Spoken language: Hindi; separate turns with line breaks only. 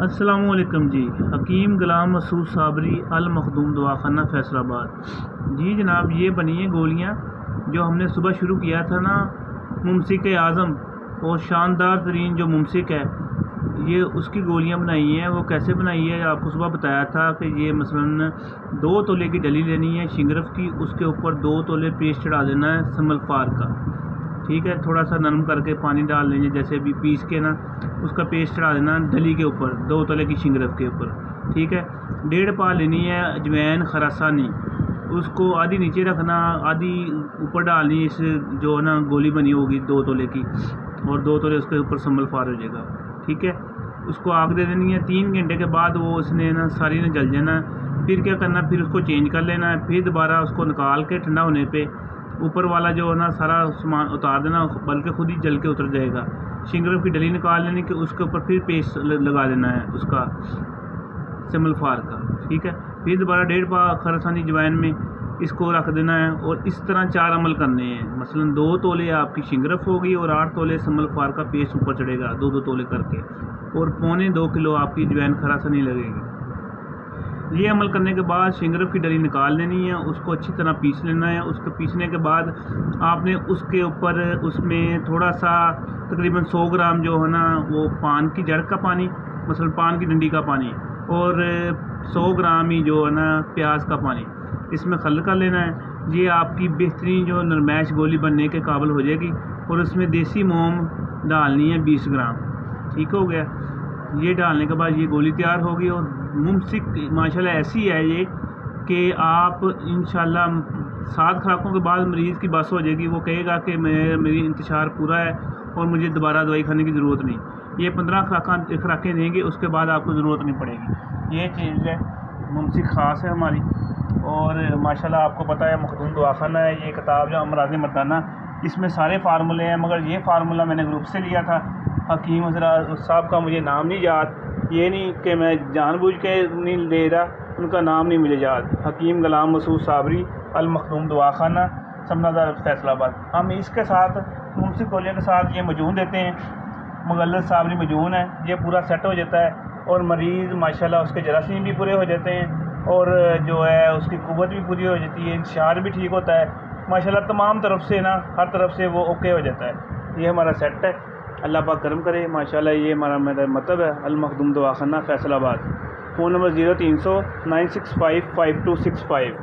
अस्सलामुअलैकुम जी। हकीम गुलाम मसूद साबरी अल मखदूम दवाखाना फैसलाबाद। जी जनाब, ये बनी है गोलियाँ जो हमने सुबह शुरू किया था ना, मुमसिक आज़म और शानदार तरीन जो मुमसिक है, ये उसकी गोलियाँ बनाई हैं। वो कैसे बनाई है आपको सुबह बताया था कि ये मसलन 2 तोले की डली लेनी है शिंगरफ की, उसके ऊपर 2 तोले पेस्ट चढ़ा देना है समलफार का, ठीक है। थोड़ा सा नरम करके पानी डाल लेंगे, जैसे अभी पीस के ना उसका पेस्ट चढ़ा देना डली के ऊपर 2 तोले की शिंगरफ के ऊपर, ठीक है। 1.5 पा लेनी है अजवैन खरासानी, उसको आधी नीचे रखना, आधी ऊपर डालनी। इस जो है ना गोली बनी होगी 2 तोले की, और 2 तोले उसके ऊपर समलफार हो जाएगा, ठीक है। उसको आग दे देनी है। 3 घंटे के बाद वो उसने ना सारी ने जल जाना है। फिर क्या करना, फिर उसको चेंज कर लेना है। फिर दोबारा उसको निकाल के ठंडा होने पे ऊपर वाला जो है ना सारा सामान उतार देना, बल्कि खुद ही जल के उतर जाएगा। शिंगरफ की डली निकाल लेनी कि उसके ऊपर फिर पेस्ट लगा देना है उसका समलफार का, ठीक है। फिर दोबारा 1.5 पा खरसानी जवैन में इसको रख देना है, और इस तरह 4 अमल करने हैं। मसलन 2 तोले आपकी शिंगरफ होगी और 8 तोले समलफार का पेस्ट ऊपर चढ़ेगा, 2-2 तोले करके, और 2.25 किलो आपकी जवैन खरासानी लगेगी। ये अमल करने के बाद शिंगरफ की डली निकाल लेनी है, उसको अच्छी तरह पीस लेना है। उसको पीसने के बाद आपने उसके ऊपर उसमें थोड़ा सा तकरीबन 100 ग्राम जो है ना वो पान की जड़ का पानी, मसलन पान की डंडी का पानी, और 100 ग्राम ही जो है ना प्याज का पानी इसमें खल कर लेना है। ये आपकी बेहतरीन जो नरमैश गोली बनने के काबिल हो जाएगी। और उसमें देसी मोम डालनी है 20 ग्राम, ठीक हो गया। ये डालने के बाद ये गोली तैयार होगी। और मुमसिक माशाल्लाह ऐसी है ये कि आप इंशाल्लाह 7 खुराकों के बाद मरीज़ की बस हो जाएगी। वो कहेगा कि मेरी इंतशार पूरा है और मुझे दोबारा दवाई खाने की ज़रूरत नहीं। ये 15 खुराकें देंगे, उसके बाद आपको ज़रूरत नहीं पड़ेगी। ये चीज़ है मुमसिक ख़ास है हमारी। और माशाल्लाह आपको पता है मखदूम दवाखाना है ये किताब जो अमराज़ मर्दाना, इसमें सारे फार्मूले हैं, मगर ये फार्मूला मैंने ग्रुप से लिया था। हकीम हज़रात साहब का मुझे नाम नहीं याद, ये नहीं कि मैं जानबूझ के नहीं ले रहा, उनका नाम नहीं मुझे याद। हकीम गुलाम मसूद साबरी अल मखदूम दवाखाना समनादार फैसलाबाद। हम इसके साथ मुमसिक गोलियों के साथ ये मजून देते हैं, मुगल्लद साबरी मजून है। ये पूरा सेट हो जाता है और मरीज़ माशाल्लाह उसके जरासीम भी पूरे हो जाते हैं, और जो है उसकी कुव्वत भी पूरी हो जाती है, इंतशार भी ठीक होता है माशाल्लाह। तमाम तरफ से ना हर तरफ से वो ओके हो जाता है। ये हमारा सेट है, अल्लाह पाक करम करे माशाल्लाह। ये हमारा मेरा मतलब है अल मखदूम दवाखाना फैसलाबाद। Phone number 0300 965 5265।